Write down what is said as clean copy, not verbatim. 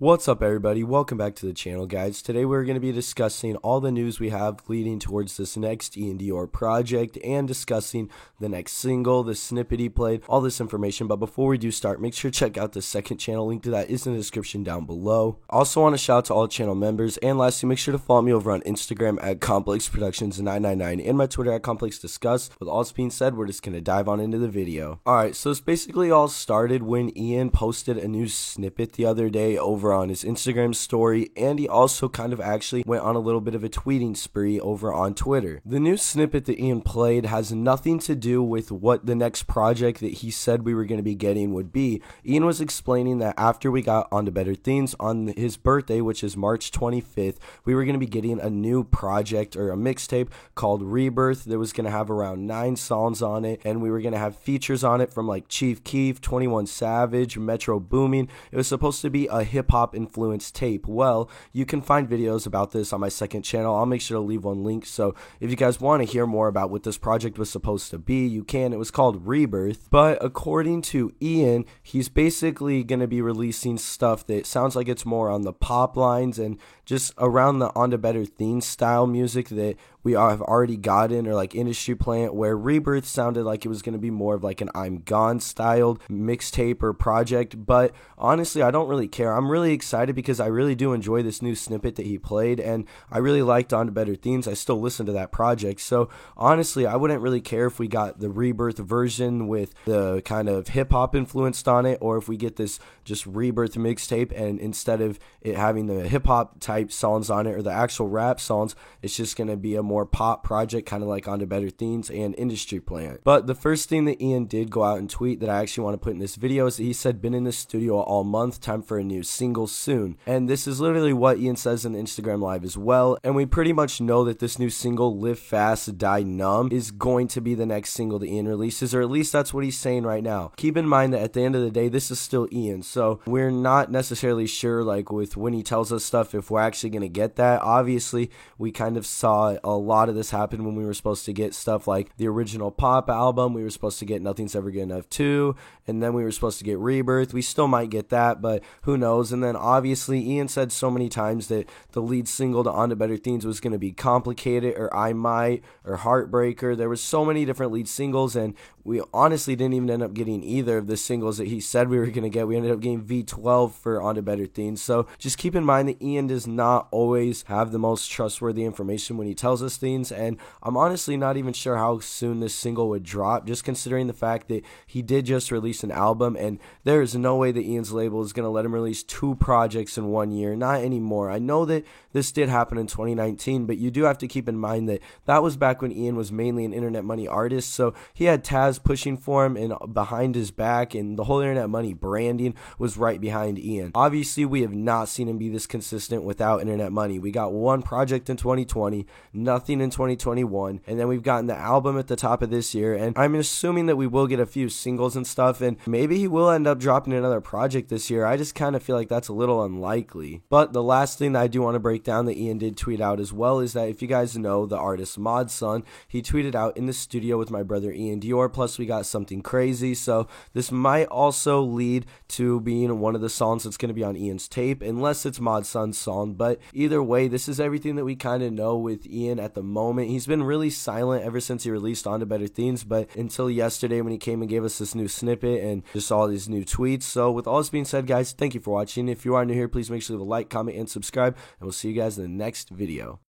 What's up, everybody? Welcome back to the channel, guys. Today we're going to be discussing all the news we have leading towards this next Iann Dior project and discussing the next single, the snippet he played, all this information. But before we do start, make sure to check out the second channel. Link to that is in the description down below. Also want to shout out to all channel members, and lastly, make sure to follow me over on Instagram at ComplexProductions999 and my Twitter at ComplexDiscuss. With all this being said, we're just going to dive on into the video. Alright, so it's basically all started when Iann posted a new snippet the other day over on his Instagram story, and he also kind of actually went on a little bit of a tweeting spree over on Twitter. The new snippet that Iann played has nothing to do with what the next project that he said we were going to be getting would be. Iann was explaining that after we got onto Better Things on his birthday, which is March 25th, we were going to be getting a new project or a mixtape called Rebirth that was going to have around 9 songs on it, and we were going to have features on it from like Chief Keef, 21 Savage, Metro Boomin. It was supposed to be a hip-hop influenced tape. Well, you can find videos about this on my second channel. I'll make sure to leave one link, so if you guys want to hear more about what this project was supposed to be, you can. It was called Rebirth, but according to Iann, he's basically going to be releasing stuff that sounds like it's more on the pop lines and just around the On to Better Things style music that we have already gotten, or like Industry Plant, where Rebirth sounded like it was going to be more of like an I'm Gone styled mixtape or project. But honestly, I don't really care. I'm really excited because I really do enjoy this new snippet that he played, and I really liked On to Better Things. I still listen to that project, so honestly, I wouldn't really care if we got the Rebirth version with the kind of hip-hop influenced on it, or if we get this just Rebirth mixtape, and instead of it having the hip-hop type songs on it or the actual rap songs, it's just going to be a more pop project, kind of like On to Better Things and Industry Plant. But the first thing that Iann did go out and tweet that I actually want to put in this video is that he said, "Been in the studio all month, time for a new single soon." And this is literally what Iann says in Instagram Live as well, and we pretty much know that this new single, Live Fast Die Numb, is going to be the next single that Iann releases, or at least that's what he's saying right now. Keep in mind that at the end of the day, this is still Iann, so we're not necessarily sure, like with when he tells us stuff, if we're actually going to get that. Obviously, we kind of saw a lot of this happen when we were supposed to get stuff like the original Pop album. We were supposed to get Nothing's Ever Good Enough 2, and then we were supposed to get Rebirth. We still might get that, but who knows. And then obviously Iann said so many times that the lead single to On to Better Things was going to be Complicated or I Might or Heartbreaker. There was so many different lead singles, and we honestly didn't even end up getting either of the singles that he said we were going to get. We ended up getting V12 for On to Better Things. So just keep in mind that Iann does not always have the most trustworthy information when he tells us things, and I'm honestly not even sure how soon this single would drop, just considering the fact that he did just release an album, and there is no way that Iann's label is going to let him release 2 projects in 1 year. Not anymore. I know that this did happen in 2019, but you do have to keep in mind that that was back when Iann was mainly an Internet Money artist, so he had Taz pushing for him and behind his back, and the whole Internet Money branding was right behind Iann. Obviously, we have not seen him be this consistent without Internet Money. We got 1 project in 2020, nothing in 2021, and then we've gotten the album at the top of this year, and I'm assuming that we will get a few singles and stuff, and maybe he will end up dropping another project this year. I just kind of feel like that's a little unlikely. But the last thing that I do want to break down that Iann did tweet out as well is that if you guys know the artist Mod Sun, he tweeted out, "In the studio with my brother Iann Dior, plus we got something crazy." So this might also lead to being one of the songs that's going to be on Iann's tape, unless it's Mod Sun's song. But either way, this is everything that we kind of know with Iann at the moment. He's been really silent ever since he released On to Better Things, but until yesterday when he came and gave us this new snippet and just all these new tweets. So with all this being said, guys, thank you for watching. If you are new here, please make sure to leave a like, comment, and subscribe, and we'll see you guys in the next video.